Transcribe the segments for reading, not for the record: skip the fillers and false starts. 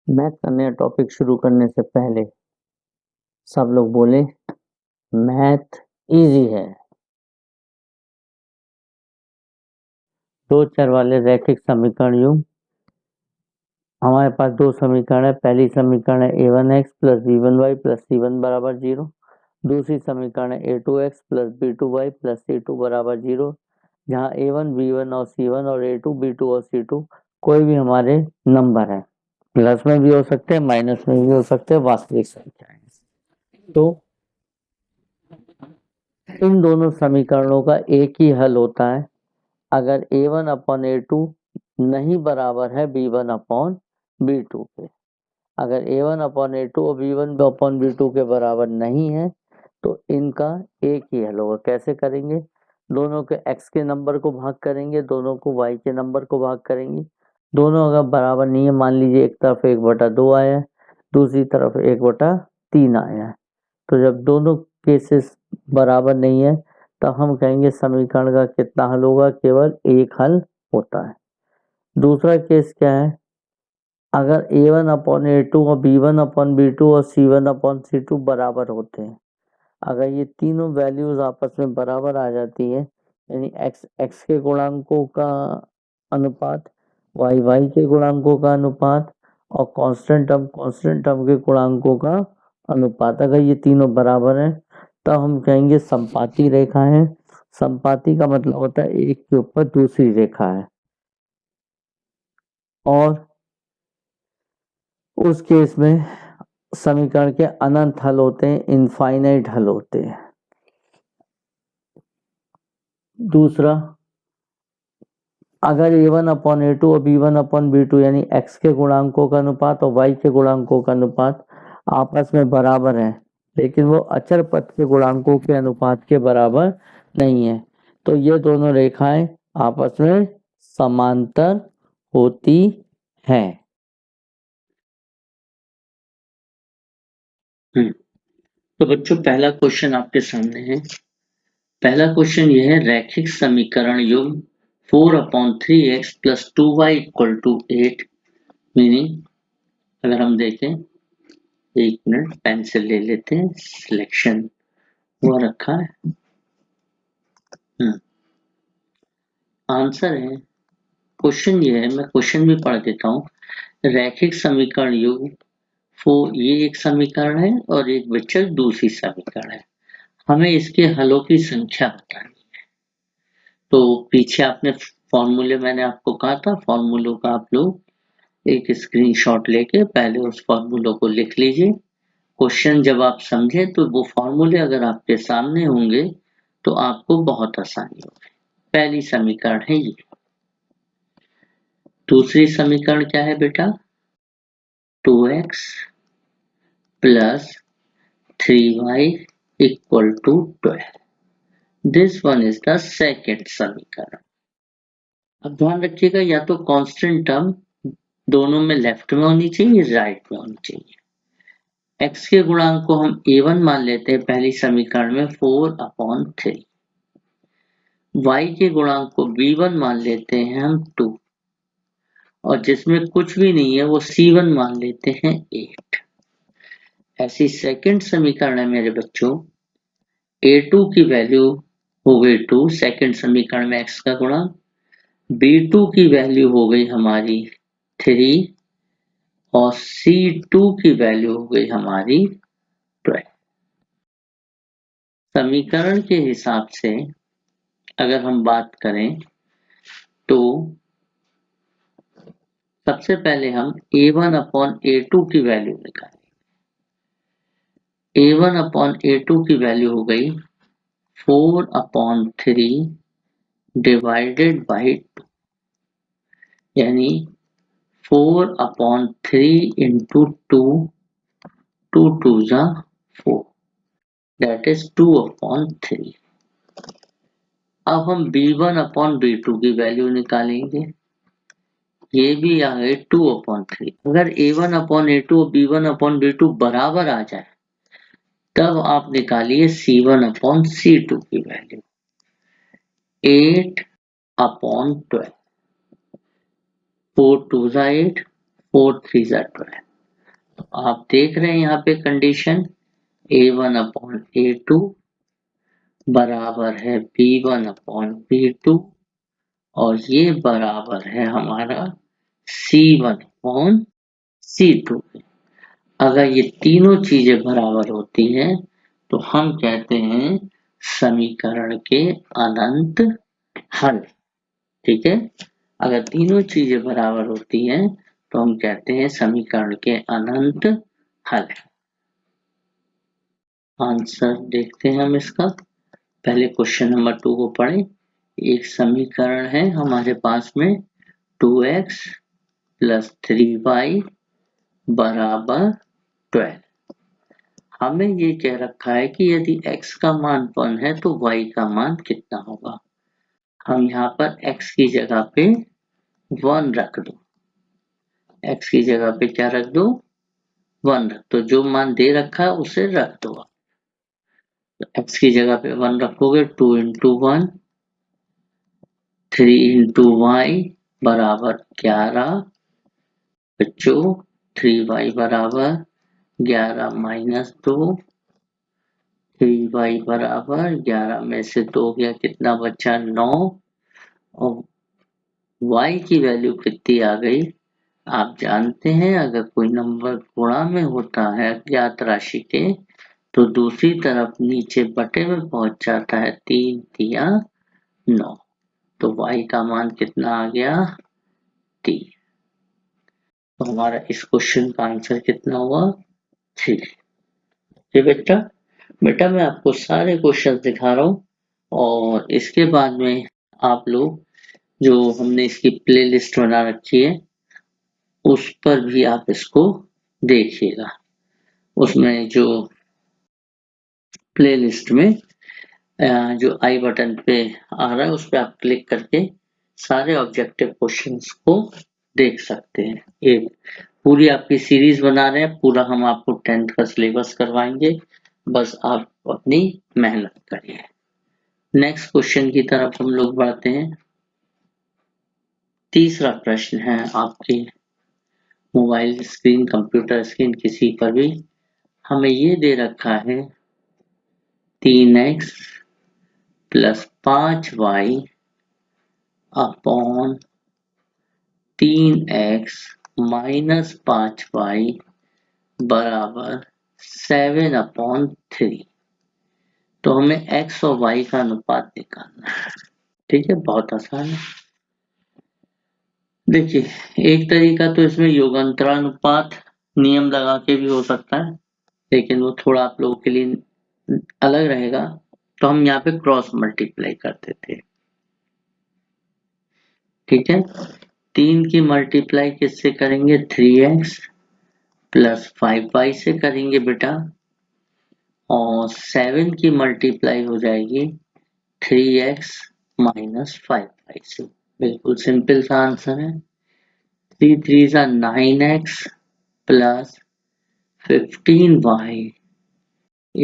Math का नया topic शुरू करने से पहले सब लोग बोले मैथ इजी है। दो चर वाले रैखिक समीकरण युग्म। हमारे पास दो समीकरण है। पहली समीकरण है a1x plus b1y plus c1 बराबर 0। दूसरी समीकरण है a2x plus b2y plus c2 बराबर 0, जहाँ a1 b1 और c1 और a2 b2 और c2 कोई भी हमारे नंबर है। प्लस में भी हो सकते हैं, माइनस में भी हो सकते हैं, वास्तविक संख्याएं। तो इन दोनों समीकरणों का एक ही हल होता है अगर a1 अपॉन a2 नहीं बराबर है b1 अपॉन b2 के। अगर a1 अपॉन a2 और b1 अपॉन b2 के बराबर नहीं है तो इनका एक ही हल होगा। कैसे करेंगे? दोनों के x के नंबर को भाग करेंगे, दोनों को y के नंबर को भाग करेंगे। दोनों अगर बराबर नहीं है, मान लीजिए एक तरफ 1/2 आया है, दूसरी तरफ 1/3 आया है, तो जब दोनों केसेस बराबर नहीं है तब हम कहेंगे समीकरण का कितना हल होगा? केवल एक हल होता है। दूसरा केस क्या है? अगर a1 अपॉन a2 और b1 अपॉन b2 और c1 अपॉन c2 बराबर होते हैं, अगर ये तीनों वैल्यूज आपस में बराबर आ जाती है, यानी x के गुणांकों का अनुपात, y के गुणांकों का अनुपात और कांस्टेंट टर्म के गुणांकों का अनुपात, अगर ये तीनों बराबर हैं तब हम कहेंगे संपाती रेखा है। संपाती का मतलब होता है एक के ऊपर दूसरी रेखा है, और उस केस में समीकरण के अनंत हल होते हैं, इनफाइनाइट हल होते हैं। दूसरा, अगर a1 अपॉन a2 और b1 अपॉन b2 यानी x के गुणांकों का अनुपात और y के गुणांकों का अनुपात आपस में बराबर है, लेकिन वो अचर पद के गुणांकों के अनुपात के बराबर नहीं है, तो ये दोनों रेखाएं आपस में समांतर होती हैं। तो बच्चों, पहला क्वेश्चन आपके सामने है। पहला क्वेश्चन यह है, रैखिक समीकरण युग्म 4/3x plus 2y equal to 8, meaning अगर हम देखें, एक मिनट पेंसिल ले लेते हैं, सिलेक्शन वो रखा है। आंसर है, क्वेश्चन ये है, मैं क्वेश्चन भी पढ़ देता हूँ। रैखिक समीकरण युग्म ये एक समीकरण है और एक बच्चा दूसरी समीकरण है, हमें इसके हलों की संख्या बतानी है। तो पीछे आपने फॉर्मूले, मैंने आपको कहा था फॉर्मूलों का आप लोग एक स्क्रीनशॉट लेके पहले उस फॉर्मूलों को लिख लीजिए। क्वेश्चन जब आप समझे तो वो फॉर्मूले अगर आपके सामने होंगे तो आपको बहुत आसानी होगी। पहली समीकरण है ये। दूसरी समीकरण क्या है बेटा? 2x plus 3y equal to 12। This one is the second समीकरण। अब ध्यान रखिएगा, या तो कांस्टेंट टर्म दोनों में लेफ्ट में होनी चाहिए, राइट में होनी चाहिए। x के गुणांक को हम a1 मान लेते हैं पहली समीकरण में 4/3, y के गुणांक को b1 मान लेते हैं हम 2, और जिसमें कुछ भी नहीं है वो c1 मान लेते हैं 8। ऐसी सेकंड समीकरण है मेरे बच्चों, a2 की वैल्यू हो गई 2, सेकंड समीकरण में x का गुणांक, b2 की वैल्यू हो गई हमारी 3 और c2 की वैल्यू हो गई हमारी 12। समीकरण के हिसाब से अगर हम बात करें तो सबसे पहले हम a1 अपॉन a2 की वैल्यू निकालें। a1 अपॉन a2 की वैल्यू हो गई 4/3 डिवाइडेड बाई 2, यानी 4/3 इंटू 2, 2 2 जा 4, दैट इज 2/3। अब हम b1 अपॉन b2 की वैल्यू निकालेंगे, ये भी आ गए 2/3। अगर a1 अपॉन a2 और b1 अपॉन b2 बराबर आ जाए तब आप निकालिए c1 अपॉन c2 की वैल्यू, 8/12, 4 2 जा 8, 4 3 जा 12। तो आप देख रहे हैं यहाँ पे कंडीशन A1/A2 बराबर है B1/B2 और ये बराबर है हमारा C1/C2। अगर ये तीनों चीजें बराबर होती हैं तो हम कहते हैं समीकरण के अनंत हल। ठीक है, अगर तीनों चीजें बराबर होती हैं तो हम कहते हैं समीकरण के अनंत हल। आंसर देखते हैं हम इसका। पहले क्वेश्चन नंबर 2 को पढ़ें। एक समीकरण है हमारे पास में 2x + 3y बराबर 12। हमें ये कह रखा है कि यदि x का मान 1 है तो y का मान कितना होगा। हम यहाँ पर x की जगह पे 1 रख दो। x की जगह पे क्या रख दो? 1 रख दो। जो मान दे रखा है उसे रख दो। तो x की जगह पे 1 रखोगे 2 × 1 3 × y बराबर 11। बच्चों 3y बराबर 11 - 2। 3y बराबर 11 में से 2 गया, कितना बचा? 9। और y की वैल्यू कितनी आ गई? आप जानते हैं अगर कोई नंबर गुणा में होता है अज्ञात राशि के तो दूसरी तरफ नीचे बटे में पहुंच जाता है। 3 × 3 = 9। तो y का मान कितना आ गया? 3। तो हमारा इस क्वेश्चन का आंसर कितना हुआ? 3। ठीक बेटा, मैं आपको सारे क्वेश्चन दिखा रहा हूँ और इसके बाद में आप लोग जो हमने इसकी प्लेलिस्ट बना रखी है उस पर भी आप इसको देखिएगा। उसमें जो प्लेलिस्ट में जो आई बटन पे आ रहा है उस पर आप क्लिक करके सारे ऑब्जेक्टिव क्वेश्चंस को देख सकते हैं। एक पूरी आपकी सीरीज बना रहे हैं, पूरा हम आपको 10th का सिलेबस करवाएंगे, बस आप अपनी मेहनत करिए। नेक्स्ट क्वेश्चन की तरफ हम लोग बढ़ते हैं। तीसरा प्रश्न है आपके मोबाइल स्क्रीन, कंप्यूटर स्क्रीन, किसी पर भी हमें ये दे रखा है 3x + 5y upon 3x - 5y बराबर 7/3। तो हमें x और y का अनुपात निकालना है। ठीक है, बहुत आसान है। देखिए, एक तरीका तो इसमें योगांतरानुपात नियम लगा के भी हो सकता है, लेकिन वो थोड़ा आप लोगों के लिए अलग रहेगा। तो हम यहाँ पे क्रॉस मल्टीप्लाई करते थे। ठीक है, 3 की मल्टीप्लाई किससे करेंगे? 3x + 5y से करेंगे बेटा। और 7 की मल्टीप्लाई हो जाएगी 3x - 5y से। बिल्कुल सिंपल सा आंसर है। 3 × 3 = 9x + 15y =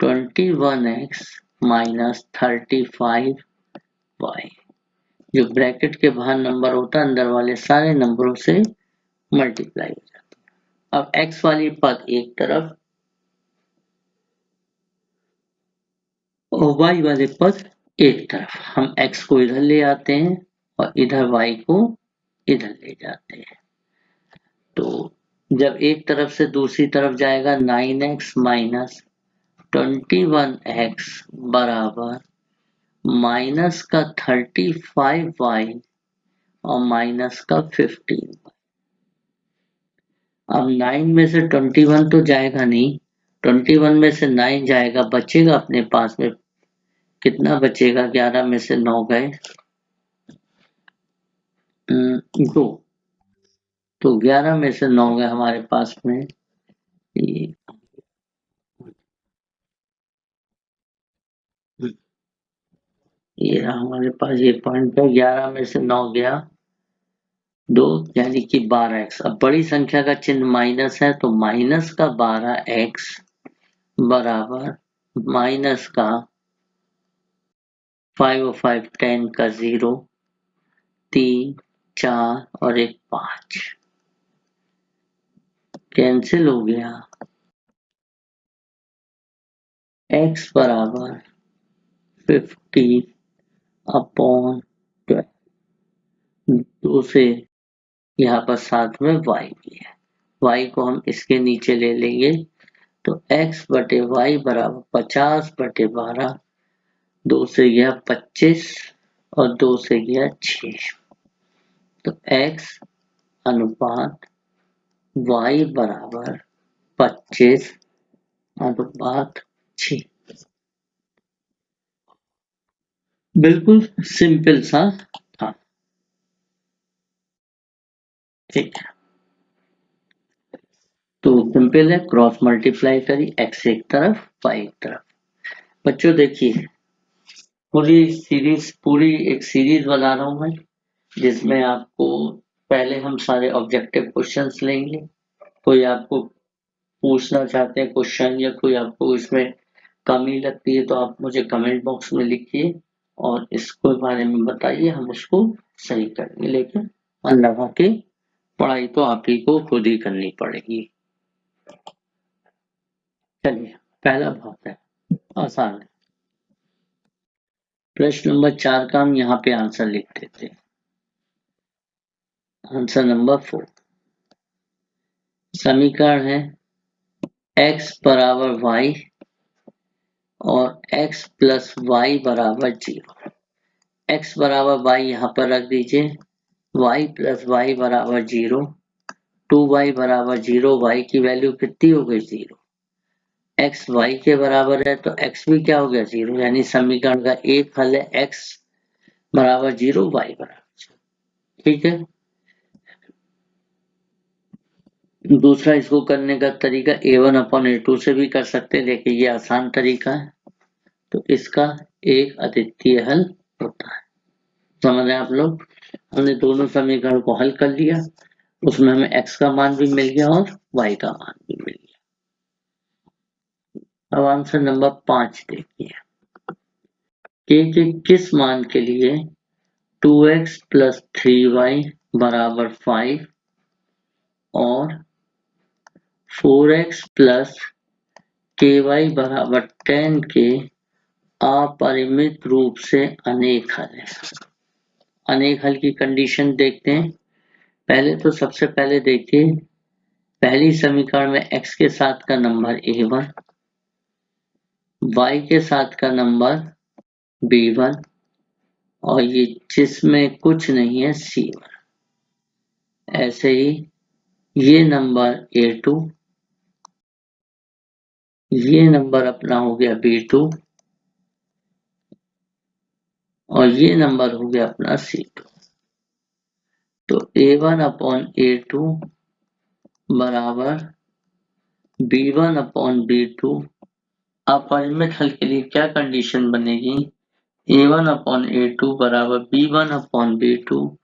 21x - 35y। जो ब्रैकेट के बाहर नंबर होता है अंदर वाले सारे नंबरों से मल्टीप्लाई हो जाता है। अब x वाली पद एक तरफ और y वाले पद एक तरफ। हम x को इधर ले आते हैं और इधर y को इधर ले जाते हैं। तो जब एक तरफ से दूसरी तरफ जाएगा 9x - 21x बराबर माइनस का 35y और माइनस का 15। अब 9 में से 21 तो जाएगा नहीं, 21 में से 9 जाएगा, बचेगा अपने पास में कितना बचेगा? 11 में से 9 गए 2, तो 11 में से 9 गए हमारे पास में ये रहा हमारे पास ये पॉइंट है। 11 में से 9 गया 2, यानी कि 12x। अब बड़ी संख्या का चिन्ह माइनस है तो माइनस का 12x बराबर माइनस का 5 और 5 10 का 0, 3 4 और 1 5। कैंसिल हो गया। x बराबर 50/12, 2 से यहाँ पर साथ में y भी है, y को हम इसके नीचे ले लेंगे तो x बटे y बराबर 50/12, 2 से गया 25 और 2 से गया 6, तो x अनुपात y बराबर 25/6। बिल्कुल सिंपल सा था, ठीक है। तो सिंपल है, क्रॉस मल्टीप्लाई करी, x एक तरफ y एक तरफ। बच्चों देखिए पूरी एक सीरीज बना रहा हूं मैं, जिसमें आपको पहले हम सारे ऑब्जेक्टिव क्वेश्चंस लेंगे। कोई आपको पूछना चाहते हैं क्वेश्चन या कोई आपको इसमें कमी लगती है तो आप मुझे कमेंट बॉक्स में लिखिए और इसको बारे में बताइए, हम उसको सही करेंगे। लेकिन मन लगा के पढ़ाई तो आप ही को खुद ही करनी पड़ेगी। चलिए पहला भाग है, आसान है। प्रश्न नंबर 4 का हम यहाँ पे आंसर लिख देते हैं। आंसर नंबर 4, समीकरण है x बराबर y और x प्लस y बराबर 0। x बराबर y यहाँ पर रख दीजिए, y प्लस y बराबर 0, 2y बराबर 0, y की वैल्यू कितनी हो गई 0, x y के बराबर है तो x भी क्या हो गया 0, यानी समीकरण का एक हल है x बराबर 0, y बराबर 0, ठीक है। दूसरा इसको करने का तरीका a1/a2 से भी कर सकते हैं, लेकिन ये आसान तरीका है, तो इसका एक अद्वितीय हल होता है। समझ रहे हैं आप लोग, हमने दोनों समीकरण को हल कर लिया, उसमें हमें x का मान भी मिल गया और y का मान भी मिल गया। अब आंसर नंबर 5 देखिए, k के किस मान के लिए 2x प्लस 3y बराबर 5 और 4x प्लस ky बराबर 10 के अपरिमित रूप से अनेक हल है। अनेक हल की कंडीशन देखते हैं। पहले तो सबसे पहले देखिए, पहली समीकरण में x के साथ का नंबर a1, y के साथ का नंबर b1 और ये जिसमें कुछ नहीं है c1। ऐसे ही ये नंबर a2, ये नंबर अपना हो गया b2 और ये नंबर हो गया अपना c2। तो a1/a2 बराबर b1/b2। अपरिमित हल के लिए क्या कंडीशन बनेगी, a1/a2 बराबर b1/b2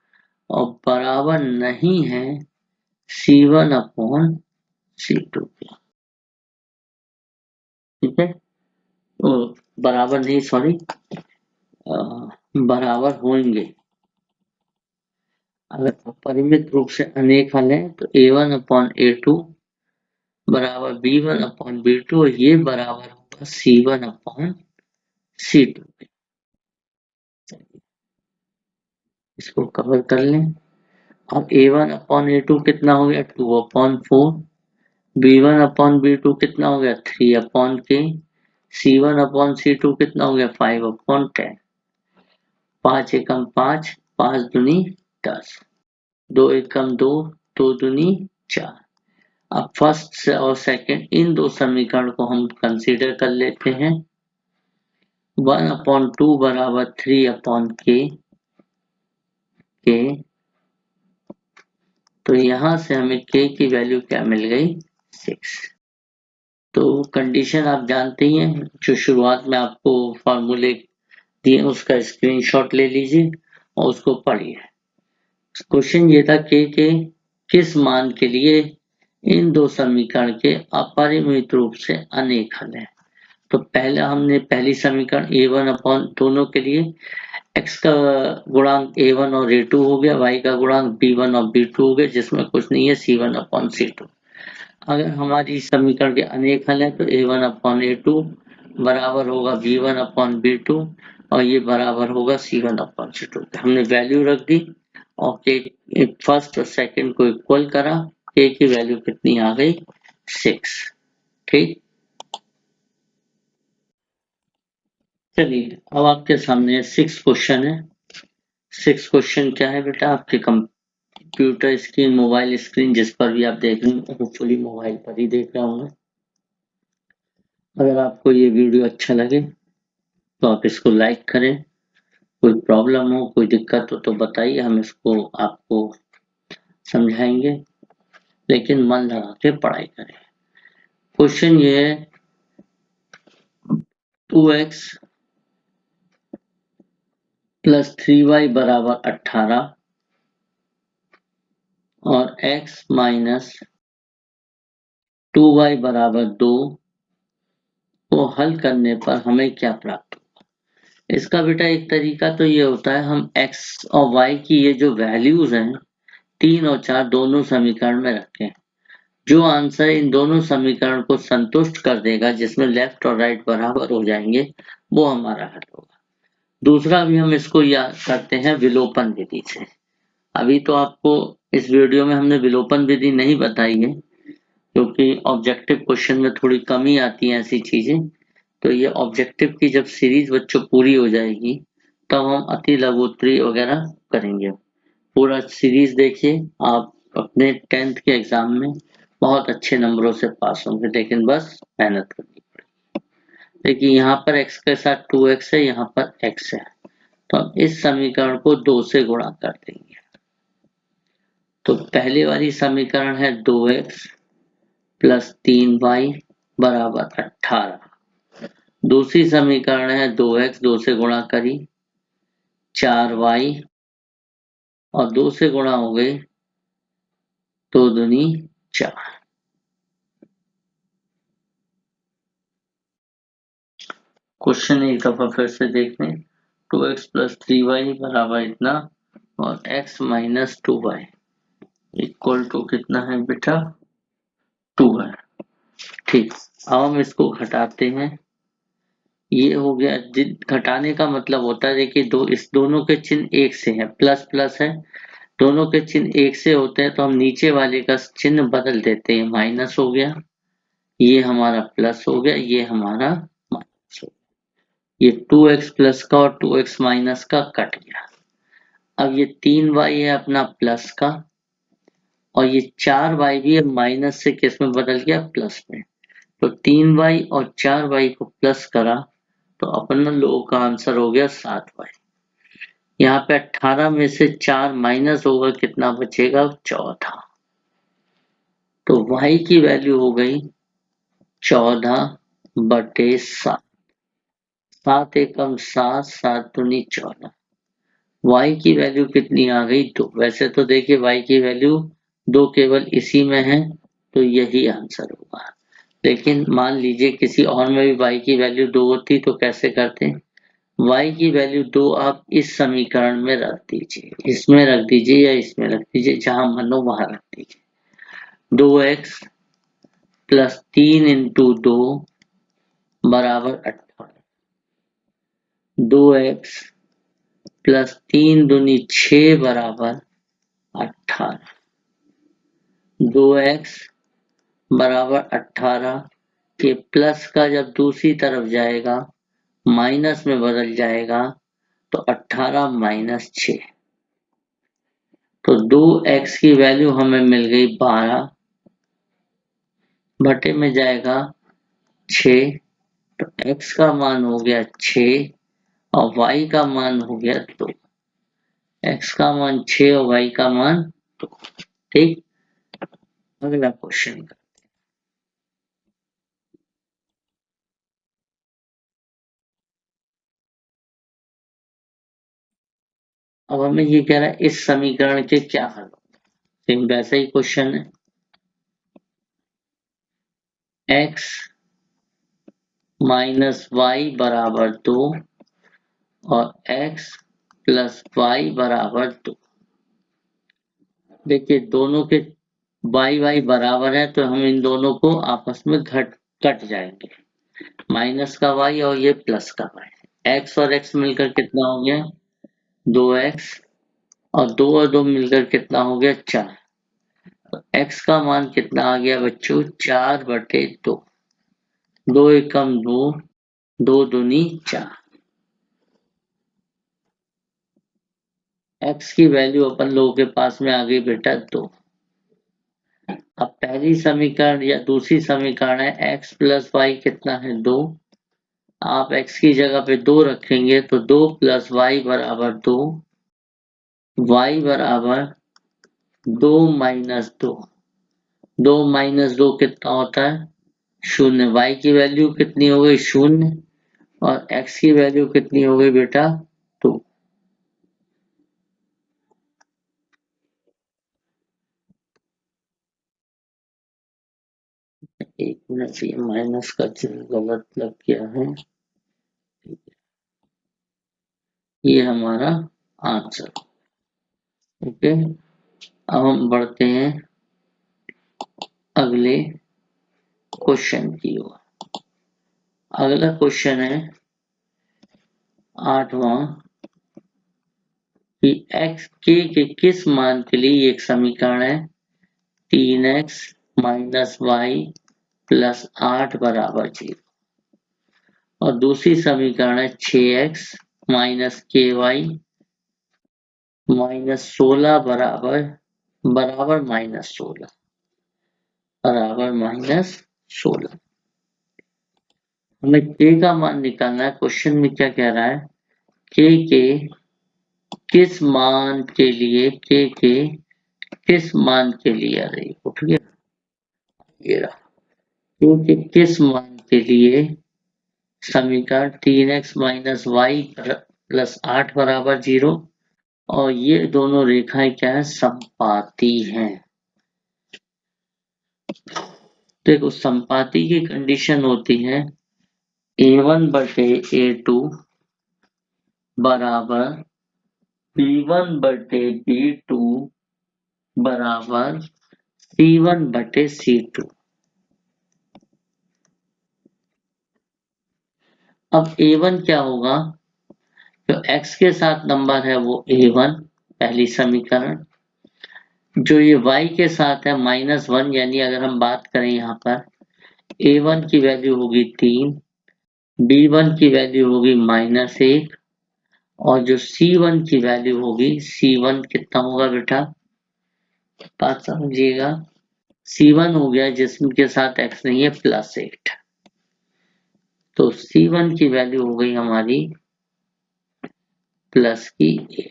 और बराबर नहीं है c1/c2 के, ठीक है। तो बराबर नहीं, सॉरी, बराबर होंगे। अगर अपरिमित रूप से अनेक हल है तो a1/a2 बराबर b1/b2 और ये बराबर होगा c1/c2 के। इसको कवर कर लें। अब a1/a2 कितना हो गया 2/4, b1/b2 कितना हो गया 3/k, c1/c2 कितना हो गया 5/10। 5 एकम 5, 5 दूनी 10, 2 एकम 2, 2 दूनी 4। अब फर्स्ट और सेकंड इन दो समीकरण को हम कंसीडर कर लेते हैं। 1/2 बराबर 3/k के, तो यहां से हमें k की वैल्यू क्या मिल गई 6। तो कंडीशन आप जानते ही हैं, जो शुरुआत में आपको फॉर्मूले दिए उसका स्क्रीनशॉट ले लीजिए और उसको पढ़िए। क्वेश्चन ये था k के किस मान के लिए इन दो समीकरण के अपरिमित रूप से अनेक हल हैं। तो पहले हमने पहली समीकरण a1 दोनों के लिए x का गुणांक a1 और a2 हो गया, y का गुणांक b1 और b2 हो गया, जिसमें कुछ नहीं है c1/c2। अगर हमारी समीकरण के अनेक हल हैं तो A1 अपॉन A2 बराबर होगा B1 अपॉन B2 और ये बराबर होगा C1 अपॉन C2। हमने वैल्यू रख दी और के फर्स्ट और सेकंड को इक्वल करा, के की वैल्यू कितनी आ गई 6। ठीक, चलिए अब आपके सामने 6 क्वेश्चन है। 6 क्वेश्चन क्या है बेटा, आपके कंप्यूटर स्क्रीन, मोबाइल स्क्रीन जिस पर भी आप देख रहे हैं, होपफुली मोबाइल पर ही देख रहे होंगे। अगर आपको ये वीडियो अच्छा लगे तो आप इसको लाइक करें। कोई प्रॉब्लम हो, कोई दिक्कत हो तो बताइए, हम इसको आपको समझाएंगे, लेकिन मन लगा के पढ़ाई करें। क्वेश्चन ये है 2x प्लस 3y बराबर 18 और x माइनस 2y बराबर 2 को हल करने पर हमें क्या प्राप्त होगा। इसका बेटा एक तरीका तो ये होता है, हम x और y की ये जो वैल्यूज हैं 3 और 4 दोनों समीकरण में रखें। जो आंसर इन दोनों समीकरण को संतुष्ट कर देगा, जिसमें लेफ्ट और राइट बराबर हो जाएंगे, वो हमारा हल होगा। दूसरा भी हम इसको याद करते हैं विलोपन विधि से। अभी तो आपको इस वीडियो में हमने विलोपन विधि नहीं बताई है, क्योंकि ऑब्जेक्टिव क्वेश्चन में थोड़ी कमी आती है ऐसी चीजें। तो ये ऑब्जेक्टिव की जब सीरीज बच्चों पूरी हो जाएगी तब हम अति लघु उत्तरी वगैरह करेंगे। पूरा सीरीज देखिए, आप अपने 10th के एग्जाम में बहुत अच्छे नंबरों से पास होंगे, लेकिन बस मेहनत करनी पड़ेगी। देखिए यहाँ पर x के साथ 2x है, यहाँ पर x है, तो हम इस समीकरण को 2 से गुणा कर देंगे। तो पहले वाली समीकरण है 2x प्लस 3y बराबर 18। दूसरी समीकरण है 2x 2 से गुणा करी 4y और 2 से गुणा हो गई 2 दूनी 4। क्वेश्चन एक दफा फिर से देख लें। 2x प्लस 3y बराबर इतना और x minus 2y equal to कितना है बेटा 2 है। ठीक, अब हम इसको घटाते हैं। ये हो गया, घटाने का मतलब होता है देखिए इस दोनों के चिन्ह एक से है, प्लस प्लस है, दोनों के चिन्ह एक से होते हैं तो हम नीचे वाले का चिन्ह बदल देते हैं, माइनस हो गया, ये हमारा प्लस हो गया, ये हमारा माइनस हो गया। ये 2x प्लस का और 2x माइनस का कट गया। अब ये 3y है अपना प्लस का और ये 4y भी अब माइनस से किस में बदल गया प्लस में। तो 3y और 4y को प्लस करा तो अपना लोग का आंसर हो गया 7y। यहाँ पे 18 में से 4 माइनस होगा, कितना बचेगा 14। तो y की वैल्यू हो गई 14/7। 7 एकम 7, 7 दूनी 14। y की वैल्यू कितनी आ गई 2। वैसे तो देखिए y की वैल्यू 2 केवल इसी में है, तो यही आंसर होगा। लेकिन मान लीजिए किसी और में भी y की वैल्यू 2 होती तो कैसे करते। y की वैल्यू 2 आप इस समीकरण में रख दीजिए, इसमें रख दीजिए या इसमें रख दीजिए, जहां मन हो वहां रख दीजिए। 2x प्लस 3 इंटू 2 बराबर 18। 2x प्लस 3 दूनी 6 बराबर 18। 2x बराबर 18 के प्लस का जब दूसरी तरफ जाएगा माइनस में बदल जाएगा तो 18 माइनस 6। तो 2x की वैल्यू हमें मिल गई 12 बटे में जाएगा 6, तो x का मान हो गया 6 और y का मान हो गया 2। x का मान 6 और y का मान 2। ठीक, अगला क्वेश्चन। अब हमें ये कह रहा है इस समीकरण के क्या हल होंगे। सेम वैसा ही क्वेश्चन है। x माइनस वाई बराबर 2 और x प्लस वाई बराबर 2। देखिए दोनों के वाई वाई बराबर है तो हम इन दोनों को आपस में कट जाएंगे, माइनस का वाई और ये प्लस का वाई। एक्स और एक्स मिलकर कितना हो गया 2x, और 2 और 2 मिलकर कितना हो गया 4। तो x का मान कितना आ गया बच्चों 4/2। 2 एकम 2, 2 दूनी 4। x की वैल्यू अपन लोगों के पास में आ गई बेटा 2। अब पहली समीकरण या दूसरी समीकरण है x प्लस वाई कितना है 2। आप x की जगह पे 2 रखेंगे तो 2 प्लस वाई बराबर 2, y बराबर 2 माइनस 2। 2 माइनस 2 कितना होता है 0। y की वैल्यू कितनी हो गई 0 और x की वैल्यू कितनी हो गई बेटा 2। एक मिनट, ये माइनस का चिन्ह गलत लग गया है। ये हमारा आंसर। ओके, अब हम बढ़ते हैं अगले क्वेश्चन की ओर। अगला क्वेश्चन है 8वां कि x के किस मान के लिए एक समीकरण है 3x माइनस वाई प्लस 8 बराबर 0, और दूसरी समीकरण है 6x माइनस के वाई माइनस 16 बराबर माइनस 16 बराबर माइनस 16। हमें k का मान निकालना है। क्वेश्चन में क्या कह रहा है k के किस मान के लिए, k के किस मान के लिए, अरे उठ गया ये रहा, k के किस मान के लिए समीकरण 3x माइनस वाई प्लस 8 बराबर 0, और ये दोनों रेखाएं क्या है समपाती हैं। देखो समपाती की कंडीशन होती है a1/a2 बराबर b1/b2 बराबर c1/c2। अब a1 क्या होगा, जो x के साथ नंबर है वो a1 पहली समीकरण, जो ये y के साथ है -1, यानी अगर हम बात करें यहाँ पर a1 की वैल्यू होगी 3, b1 की वैल्यू होगी -1, और जो c1 की वैल्यू होगी c1 कितना होगा बेटा, बात समझिएगा, c1 हो गया जिसके साथ x नहीं है +8, तो c1 की वैल्यू हो गई हमारी +8।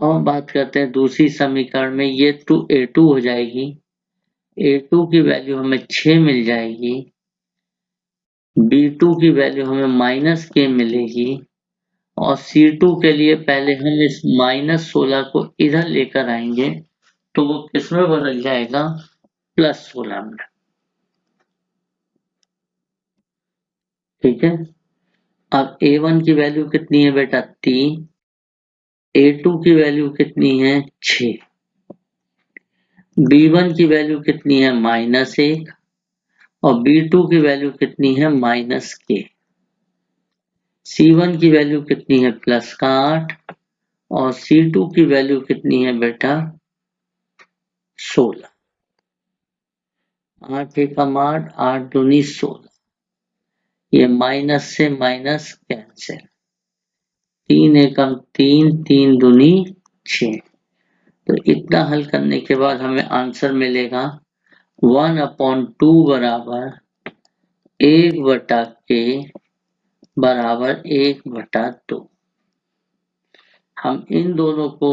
अब बात करते हैं दूसरी समीकरण में, ये a2 हो जाएगी, a2 की वैल्यू हमें 6 मिल जाएगी, b2 की वैल्यू हमें -k मिलेगी, और C2 के लिए पहले हम इस -16 को इधर लेकर आएंगे तो वो किसमें बदल जाएगा +16 में। ठीक है, अब A1 की वैल्यू कितनी है बेटा 3, A2 की वैल्यू कितनी है 6, B1 की वैल्यू कितनी है -1, और B2 की वैल्यू कितनी है -k, C1 की वैल्यू कितनी है +8, और C2 की वैल्यू कितनी है बेटा 16। 8 एकम 8, 8 दूनी 16, ये माइनस से माइनस कैंसिल, 3 एकम 3, 3 दूनी 6। तो इतना हल करने के बाद हमें आंसर मिलेगा 1/2 बराबर 1/k बराबर 1/2। हम इन दोनों को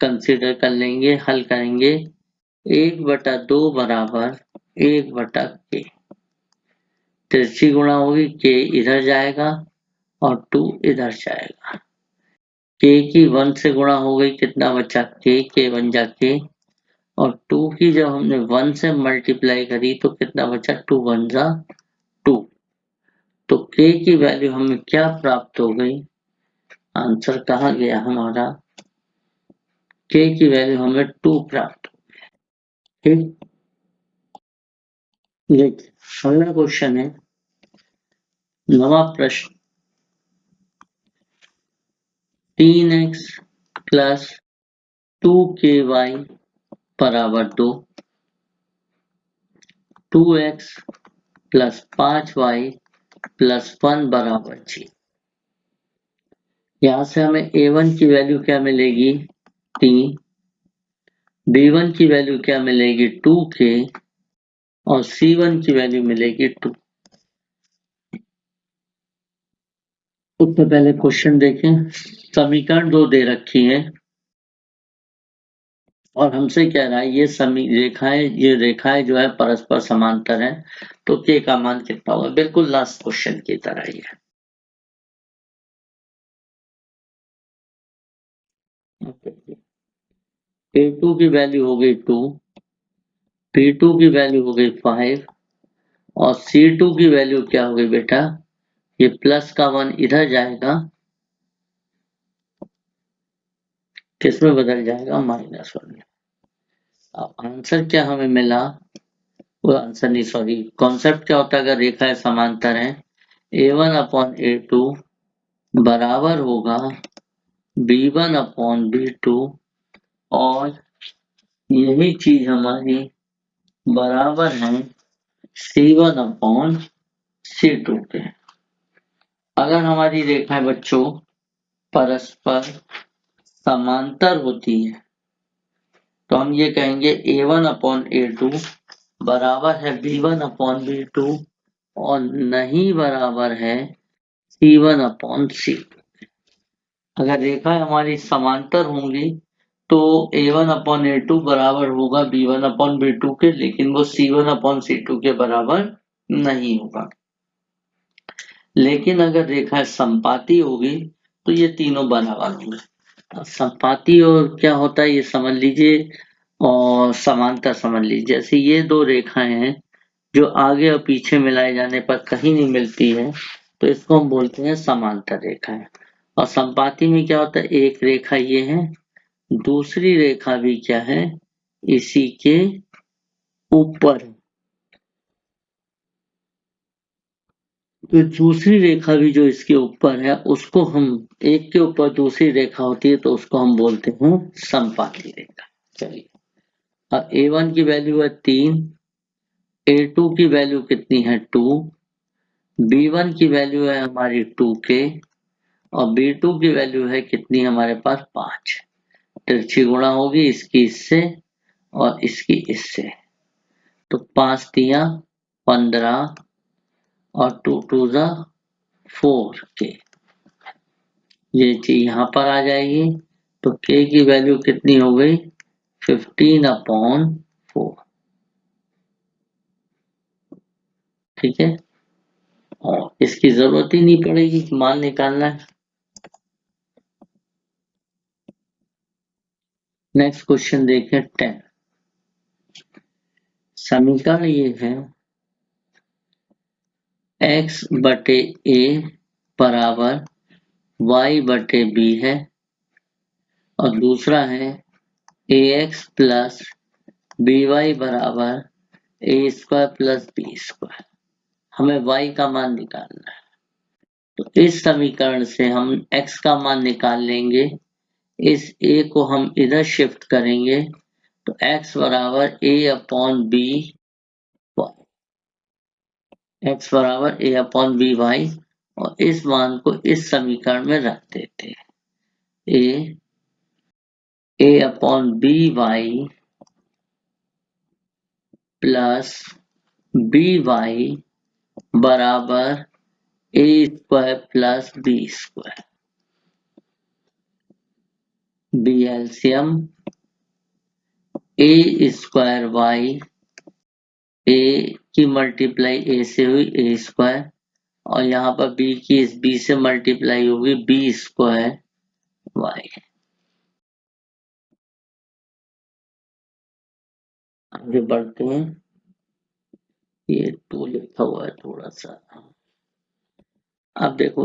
कंसीडर कर लेंगे, हल करेंगे, 1/2 बराबर 1/k, तिरछी गुणा होगी k इधर जाएगा और 2 इधर जाएगा, k की 1 से गुणा हो गई, कितना बचा k 1 जा k, और 2 की जब हमने 1 से मल्टीप्लाई करी तो कितना बचा 2 1 जा 2। तो k की वैल्यू हमें क्या प्राप्त हो गई, आंसर कहाँ गया हमारा, k की वैल्यू हमें 2 प्राप्त हो गई। ठीक, देखिए अगला क्वेश्चन है, नवा प्रश्न, 3x प्लस 2ky बराबर 2, 2x प्लस 5y प्लस 1 बराबर 6। यहाँ से हमें a1 की वैल्यू क्या मिलेगी 3, b1 की वैल्यू क्या मिलेगी 2k और c1 की वैल्यू मिलेगी 2। उससे पहले क्वेश्चन देखें, समीकरण 2 दे रखी है और हमसे कह रहा है ये रेखाएं जो है परस्पर समांतर है, तो k का मान कितना होगा, बिल्कुल लास्ट क्वेश्चन की तरह ही है। a2 की वैल्यू हो गई 2, p2 की वैल्यू हो गई 5 और c2 की वैल्यू क्या हो गई बेटा, ये प्लस का 1 इधर जाएगा, किसमें बदल जाएगा, -1 में। अब आंसर क्या हमें मिला, वो आंसर नहीं, सॉरी, कॉन्सेप्ट क्या होता है अगर रेखाएं समांतर है, a1/a2 बराबर होगा b1/b2 और यही चीज हमारी बराबर है c1/c2 के। अगर हमारी रेखाएं बच्चों परस्पर समांतर होती है तो हम ये कहेंगे a1/a2 बराबर है b1/b2 और नहीं बराबर है c1/c2। अगर रेखाएं हमारी समांतर होंगी तो a1/a2 बराबर होगा b1/b2 के, लेकिन वो c1/c2 के बराबर नहीं होगा। लेकिन अगर रेखाएं संपाती होगी तो ये तीनों बराबर होंगे। संपाती और क्या होता है ये समझ लीजिए और समांतर समझ लीजिए। जैसे ये दो रेखाएं हैं जो आगे और पीछे मिलाए जाने पर कहीं नहीं मिलती है तो इसको हम बोलते हैं समांतर रेखाएं। और संपाती में क्या होता है, एक रेखा ये है, दूसरी रेखा भी क्या है, इसी के ऊपर। तो दूसरी रेखा भी जो इसके ऊपर है उसको हम, एक के ऊपर दूसरी रेखा होती है तो उसको हम बोलते हैं संपाती रेखा। चलिए, अब a1 की वैल्यू है 3, a2 की वैल्यू कितनी है 2, b1 की वैल्यू है हमारी 2k और b2 की वैल्यू है कितनी हमारे पास 5। तिरछी गुणा होगी इसकी इससे और इसकी इससे, तो 5 तिया 15 और 2 2 जा 4k, ये चीज यहाँ पर आ जाएगी तो k की वैल्यू कितनी हो गई 15/4। ठीक है, और इसकी जरूरत ही नहीं पड़ेगी, मान निकालना है। नेक्स्ट क्वेश्चन देखें 10। समीकरण ये है x/a बराबर y/b है और दूसरा है ax प्लस by बराबर a² प्लस b²। हमें y का मान निकालना है तो इस समीकरण से हम x का मान निकाल लेंगे, इस a को हम इधर शिफ्ट करेंगे तो x बराबर a/b y, x बराबर a/b y और इस मान को इस समीकरण में रख देते हैं। a/b y plus B Y बराबर a² plus b²। B LCM a² y, a की मल्टीप्लाई a से हुई a² और यहाँ पर b की इस b से मल्टीप्लाई होगी b² y। आगे बढ़ते हैं, ये 2 लिखा हुआ है थोड़ा सा, अब देखो,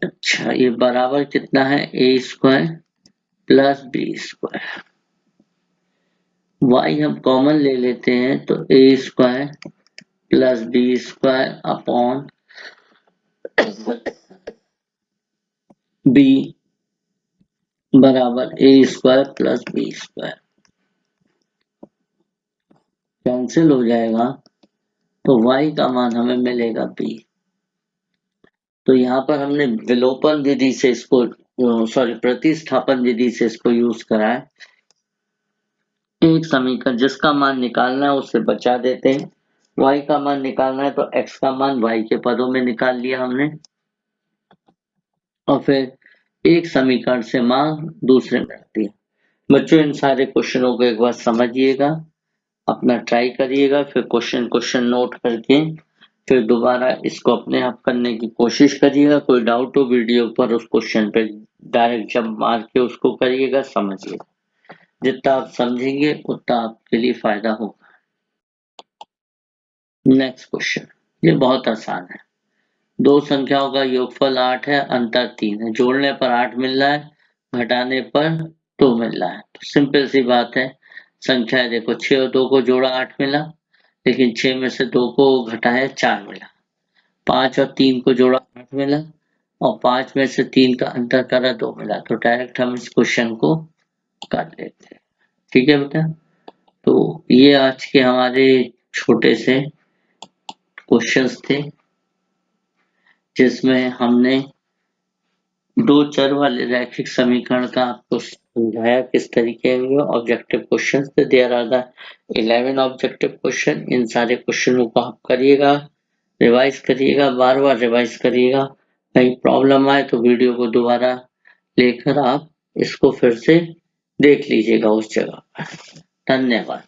अच्छा ये बराबर कितना है a² प्लस b²। y हम कॉमन ले लेते हैं तो A square plus B square upon B बराबर A square plus B square cancel हो जाएगा तो y का मान हमें मिलेगा b। तो यहाँ पर हमने विलोपन विधि से इसको प्रतिस्थापन विधि से इसको यूज करा है। एक समीकरण जिसका मान निकालना है उससे बचा देते हैं, y का मान निकालना है तो x का मान y के पदों में निकाल लिया हमने और फिर एक समीकरण से मान दूसरे में रख दिया। बच्चों इन सारे क्वेश्चनों को एक बार समझिएगा, अपना ट्राई करिएगा, फिर क्वेश्चन नोट करके फिर दोबारा इसको अपने आप करने की कोशिश करिएगा। कोई डाउट हो वीडियो पर उस क्वेश्चन पे डायरेक्ट जब मार के उसको करिएगा, समझिएगा। जितना आप समझेंगे उतना आपके लिए फायदा होगा। नेक्स्ट क्वेश्चन, ये बहुत आसान है। दो संख्याओं का योगफल 8 है, अंतर 3 है। जोड़ने पर 8 मिल रहा है, घटाने पर 2 मिल रहा है। तो सिंपल सी बात है, संख्या देखो 6 और 2 को जोड़ा 8 मिला, लेकिन 6 में से 2 को घटाया 4 मिला। 5 और 3 को जोड़ा 8 मिला और 5 में से 3 का अंतर करा 2 मिला। तो डायरेक्ट हम इस क्वेश्चन को कर लेते हैं। ठीक है बेटा, तो ये आज के हमारे छोटे से क्वेश्चंस थे जिसमें हमने दो चर वाले रैखिक समीकरण का आपको समझाया किस तरीके में। ऑब्जेक्टिव क्वेश्चन थे, there are the 11 objective question. इन सारे क्वेश्चनों को आप करिएगा, रिवाइज करिएगा, बार बार रिवाइज करिएगा। कहीं प्रॉब्लम आए तो वीडियो को दोबारा लेकर आप इसको फिर से देख लीजिएगा उस जगह पर। धन्यवाद।